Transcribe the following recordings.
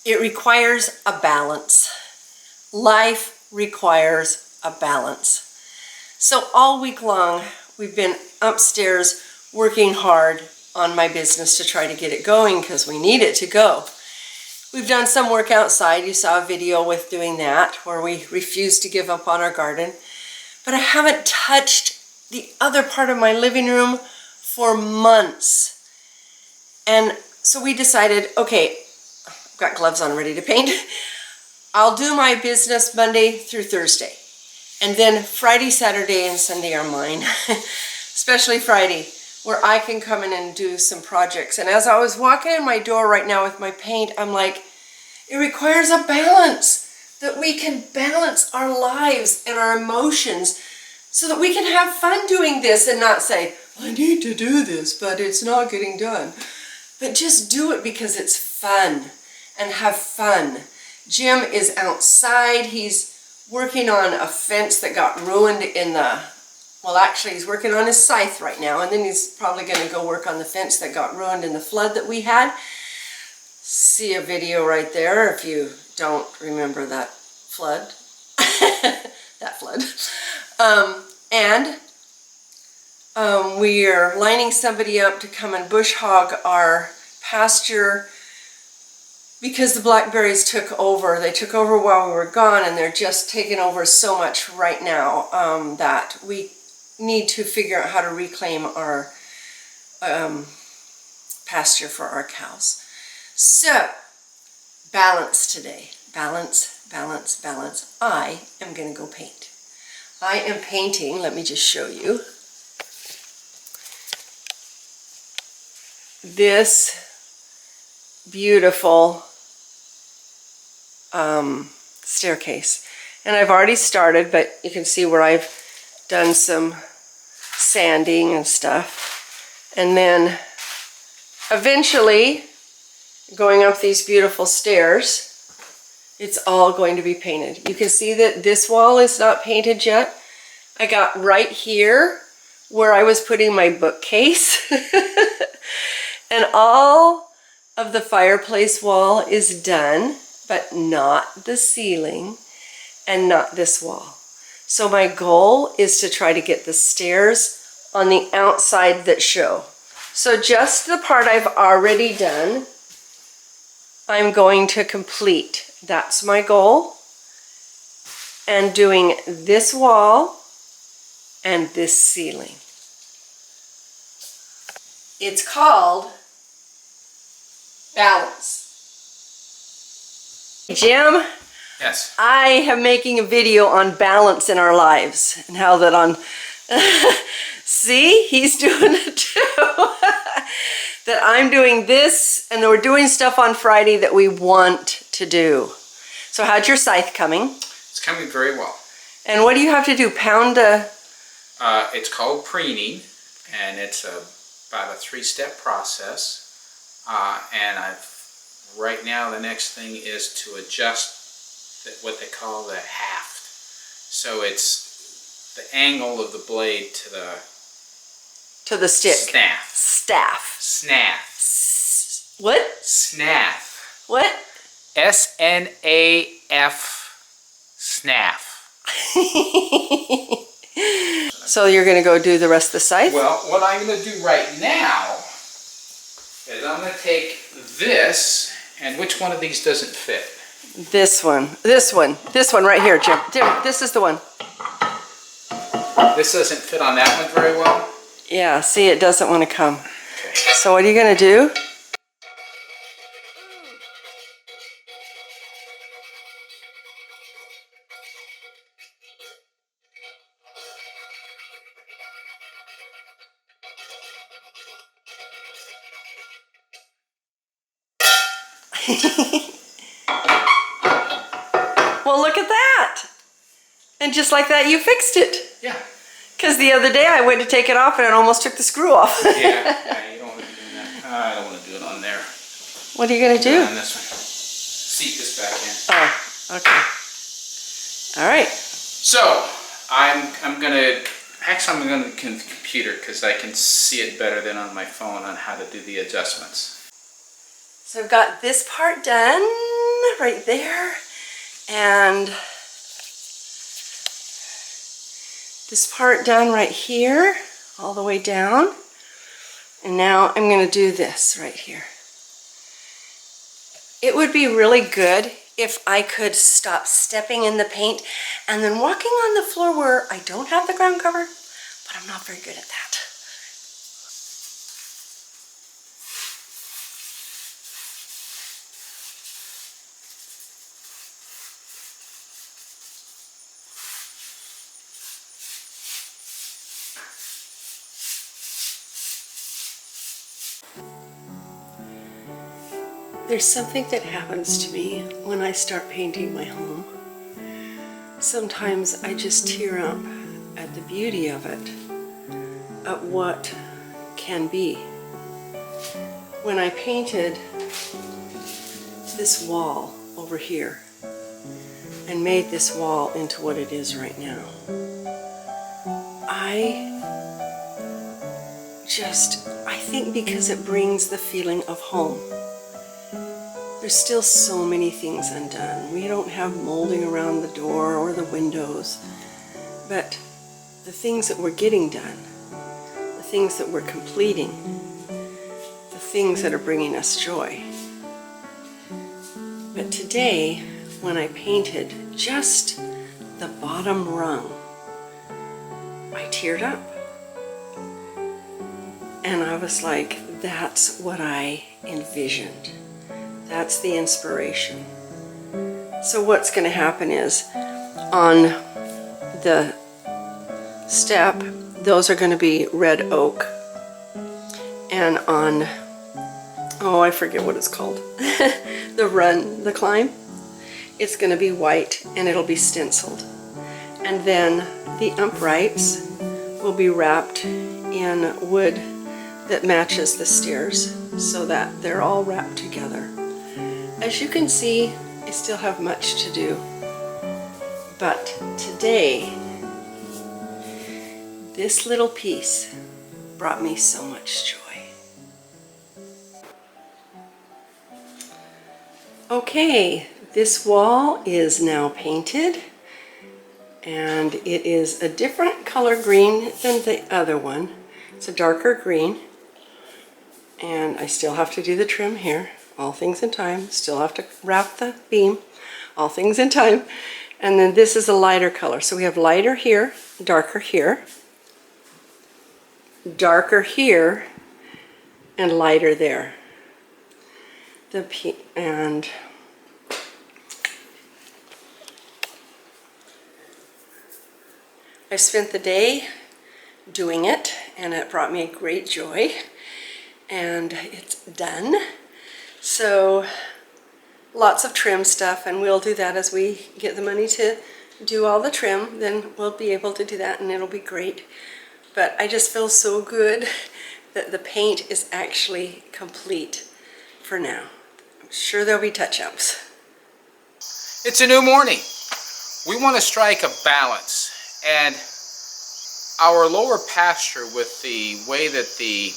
It requires a balance. Life requires a balance. So all week long, we've been upstairs working hard on my business to try to get it going because we need it to go. We've done some work outside. You saw a video with doing that where we refused to give up on our garden. But I haven't touched the other part of my living room for months. And so we decided, okay, I've got gloves on ready to paint. I'll do my business Monday through Thursday. And then Friday, Saturday, and Sunday are mine. Especially Friday, where I can come in and do some projects. And as I was walking in my door right now with my paint, I'm like, it requires a balance, that we can balance our lives and our emotions so that we can have fun doing this and not say, I need to do this, but it's not getting done. But just do it because it's fun and have fun. Jim is outside. He's working on a fence that got ruined in the, well, actually he's working on his scythe right now, and then he's probably going to go work on the fence that got ruined in the flood that we had. See a video right there if you don't remember that flood. That flood. We are lining somebody up to come and bush hog our pasture because the blackberries took over. They took over while we were gone, and they're just taking over so much right now that we need to figure out how to reclaim our pasture for our cows. So, balance today. Balance, balance, balance. I am going to go paint. I am painting, let me just show you. This beautiful staircase. And I've already started, but you can see where I've done some sanding and stuff. And then eventually, going up these beautiful stairs, it's all going to be painted. You can see that this wall is not painted yet. I got right here where I was putting my bookcase. And all of the fireplace wall is done, but not the ceiling and not this wall. So my goal is to try to get the stairs on the outside that show. So just the part I've already done, I'm going to complete. That's my goal. And doing this wall and this ceiling. It's called balance. Jim? Yes. I am making a video on balance in our lives and how that on, see, he's doing it too. That I'm doing this and we're doing stuff on Friday that we want to do. So how's your scythe coming? It's coming very well. And what do you have to do? Pound a... It's called preening, and it's about a 3-step process. And right now the next thing is to adjust what they call the haft. So it's the angle of the blade to the stick. Staff. What? Snaff. What? S-N-A-F. Snaff. So you're going to go do the rest of the scythe? Well, what I'm going to do right now is I'm going to take this, and which one of these doesn't fit? This one right here, Jim. Jim, this is the one. This doesn't fit on that one very well? Yeah, see, it doesn't want to come. Okay. So what are you going to do? Well, look at that. And just like that, you fixed it. Yeah. Because the other day I went to take it off and it almost took the screw off. Yeah, you don't want to be doing that. I don't want to do it on there. What are you going to do? On this one. Seat this back in. Oh, okay. All right. So, I'm going to the computer because I can see it better than on my phone on how to do the adjustments. So I've got this part done. right there, and this part done right here, all the way down. And now I'm going to do this right here. It would be really good if I could stop stepping in the paint and then walking on the floor where I don't have the ground cover, but I'm not very good at that. There's something that happens to me when I start painting my home. Sometimes I just tear up at the beauty of it, at what can be. When I painted this wall over here and made this wall into what it is right now, I think because it brings the feeling of home. There's still so many things undone. We don't have molding around the door or the windows, but the things that we're getting done, the things that we're completing, the things that are bringing us joy. But today, when I painted just the bottom rung, I teared up. And I was like, that's what I envisioned. That's the inspiration. So what's going to happen is on the step, those are going to be red oak. And on, oh, I forget what it's called, the climb, it's going to be white and it'll be stenciled. And then the uprights will be wrapped in wood that matches the stairs so that they're all wrapped together. As you can see, I still have much to do, but today, this little piece brought me so much joy. Okay, this wall is now painted, and it is a different color green than the other one. It's a darker green, and I still have to do the trim here. All things in time. Still have to wrap the beam. All things in time. And then this is a lighter color. So we have lighter here, darker here, and lighter there. And I spent the day doing it, and it brought me great joy. And it's done. So lots of trim stuff, and we'll do that as we get the money to do all the trim. Then we'll be able to do that, and it'll be great. But I just feel so good that the paint is actually complete for now. I'm sure there'll be touch-ups. It's a new morning. We want to strike a balance, and our lower pasture, with the way that the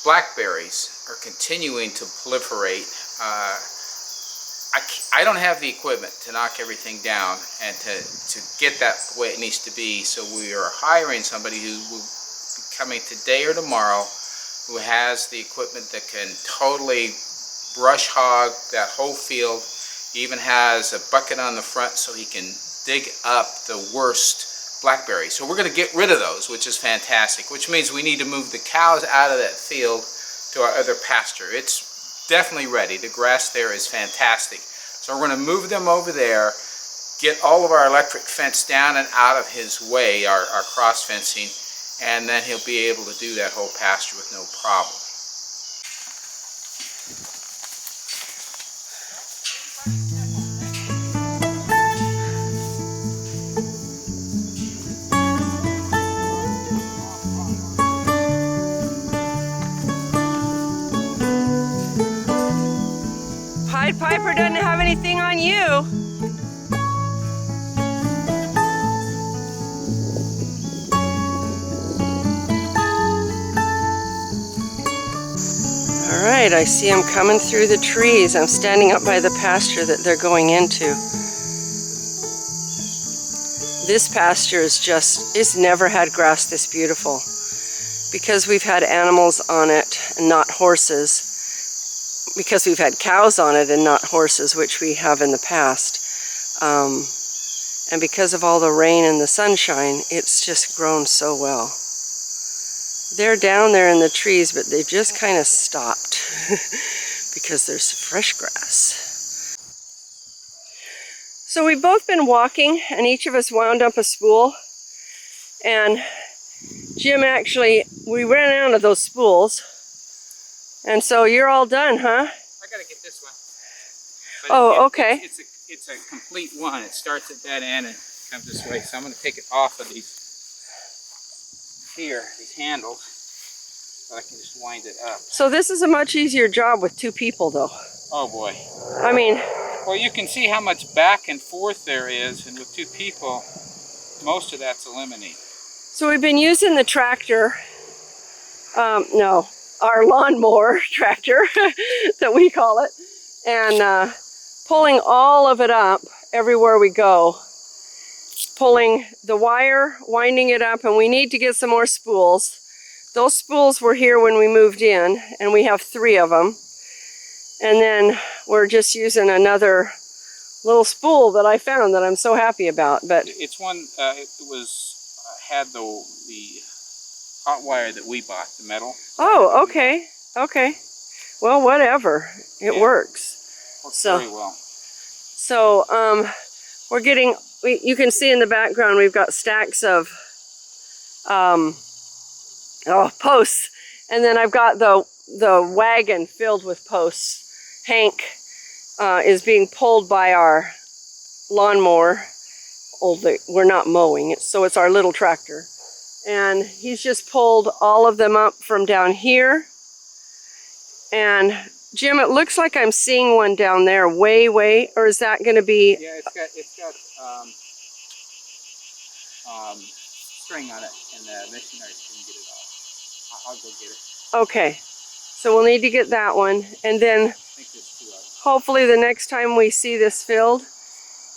blackberries are continuing to proliferate, I don't have the equipment to knock everything down and to get that the way it needs to be. So we are hiring somebody who will be coming today or tomorrow, who has the equipment that can totally brush hog that whole field. He even has a bucket on the front so he can dig up the worst blackberries. So we're going to get rid of those, which is fantastic, which means we need to move the cows out of that field to our other pasture. It's definitely ready. The grass there is fantastic. So we're going to move them over there, get all of our electric fence down and out of his way, our cross fencing, and then he'll be able to do that whole pasture with no problem. Piper doesn't have anything on you. All right, I see them coming through the trees. I'm standing up by the pasture that they're going into. This pasture is just, it's never had grass this beautiful. Because we've had animals on it and not horses, because we've had cows on it and not horses, which we have in the past, and because of all the rain and the sunshine, it's just grown so well. They're down there in the trees, but they've just kind of stopped because there's fresh grass. So we've both been walking, and each of us wound up a spool, and Jim actually, we ran out of those spools, and so you're all done, huh? I gotta get this one. Oh, okay. It's a complete one. It starts at that end and comes this way. So I'm gonna take it off of these handles, so I can just wind it up. So this is a much easier job with two people, though. Oh boy. I mean, well, you can see how much back and forth there is, and with two people, most of that's eliminated. so we've been using the tractor, no, our lawnmower tractor that we call it, and pulling all of it up everywhere we go. Pulling the wire, winding it up, and we need to get some more spools. Those spools were here when we moved in, and we have 3 of them. And then we're just using another little spool that I found that I'm so happy about. But it's one. It was had the hot wire that we bought, the metal. oh, okay, okay. Well, whatever. It works. Works very well. So we're getting. You can see in the background we've got stacks of posts, and then I've got the wagon filled with posts. Hank is being pulled by our lawnmower. We're not mowing it, so it's our little tractor. And he's just pulled all of them up from down here. And Jim, it looks like I'm seeing one down there way, or is that going to be? Yeah, it's got string on it, and the missionaries can get it off. I'll go get it. Okay, so we'll need to get that one, and then I think there's 2 of them. Hopefully the next time we see this field,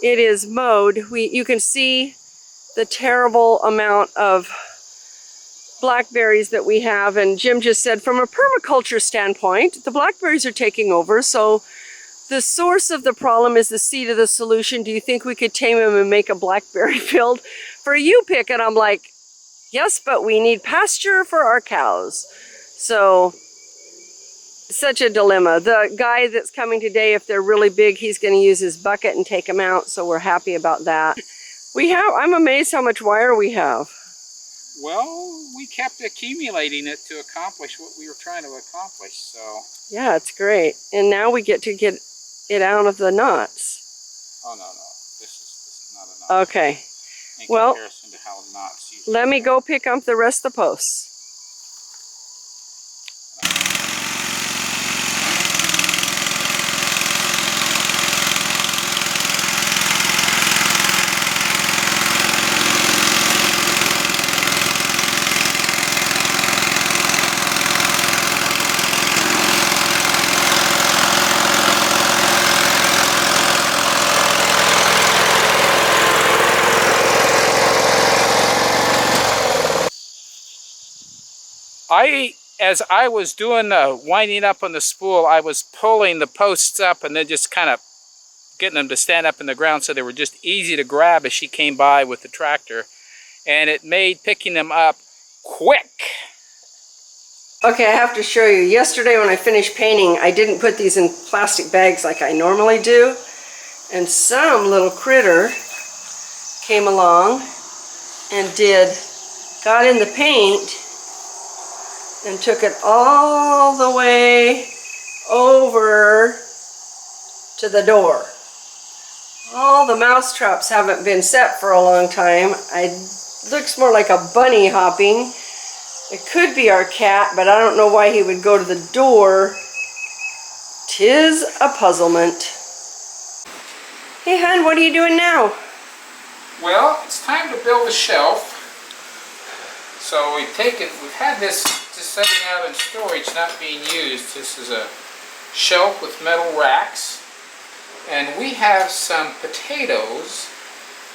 it is mowed. You can see the terrible amount of blackberries that we have, and Jim just said from a permaculture standpoint, the blackberries are taking over, so the source of the problem is the seed of the solution. Do you think we could tame them and make a blackberry field for you pick? And I'm like, yes, but we need pasture for our cows. So such a dilemma. The guy that's coming today, if they're really big, he's going to use his bucket and take them out, so we're happy about that. I'm amazed how much wire we have. Well, we kept accumulating it to accomplish what we were trying to accomplish, so. Yeah, it's great. And now we get to get it out of the knots. Oh, no. This is not a knot. Okay. In well, comparison to how knots usually let me go pick up the rest of the posts. As I was doing the winding up on the spool, I was pulling the posts up and then just kind of getting them to stand up in the ground so they were just easy to grab as she came by with the tractor. And it made picking them up quick. Okay, I have to show you. Yesterday when I finished painting, I didn't put these in plastic bags like I normally do. And some little critter came along and got in the paint and took it all the way over to the door. All the mouse traps haven't been set for a long time. It looks more like a bunny hopping. It could be our cat, but I don't know why he would go to the door. 'Tis a puzzlement. Hey, hon, what are you doing now? Well, it's time to build a shelf. So we've had this sitting out in storage, not being used. This is a shelf with metal racks. And we have some potatoes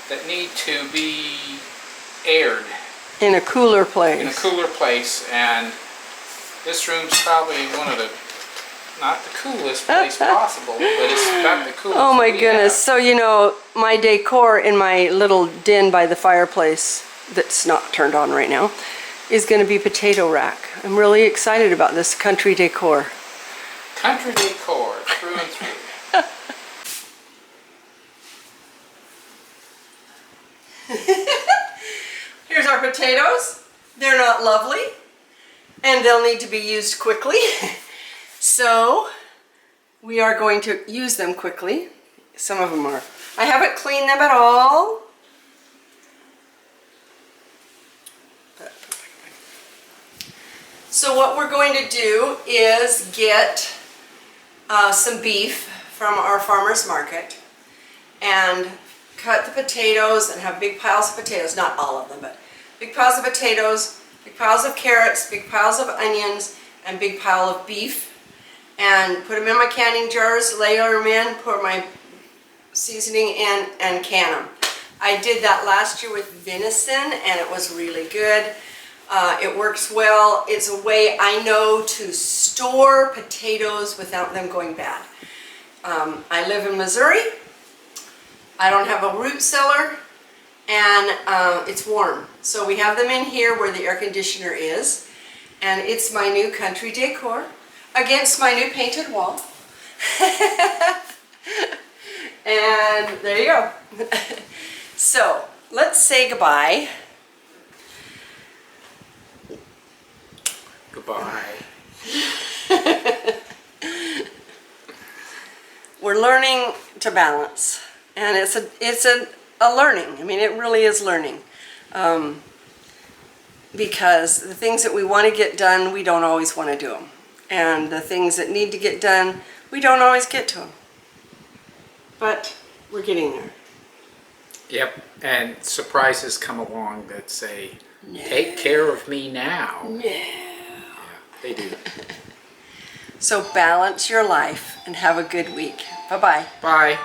that need to be aired. In a cooler place. In a cooler place. And this room's probably one of the, not the coolest place possible, but it's about the coolest. Oh my we goodness. have. So, you know, my decor in my little den by the fireplace that's not turned on right now is going to be potato rack. I'm really excited about this country decor. Country decor, through and through. Here's our potatoes. They're not lovely, and they'll need to be used quickly. So we are going to use them quickly. Some of them are. I haven't cleaned them at all. So what we're going to do is get some beef from our farmer's market and cut the potatoes and have big piles of potatoes, not all of them, but big piles of potatoes, big piles of carrots, big piles of onions, and big pile of beef, and put them in my canning jars, layer them in, pour my seasoning in, and can them. I did that last year with venison, and it was really good. It works well. It's a way I know to store potatoes without them going bad. I live in Missouri. I don't have a root cellar, and it's warm. So we have them in here where the air conditioner is, and it's my new country decor against my new painted wall. And there you go. So let's say goodbye. Goodbye. We're learning to balance, and it's a learning. I mean, it really is learning, because the things that we want to get done, we don't always want to do them, and the things that need to get done, we don't always get to them. But we're getting there. Yep, and surprises come along that say, No. "Take care of me now." No. Yeah, they do. So balance your life and have a good week. Bye-bye. Bye.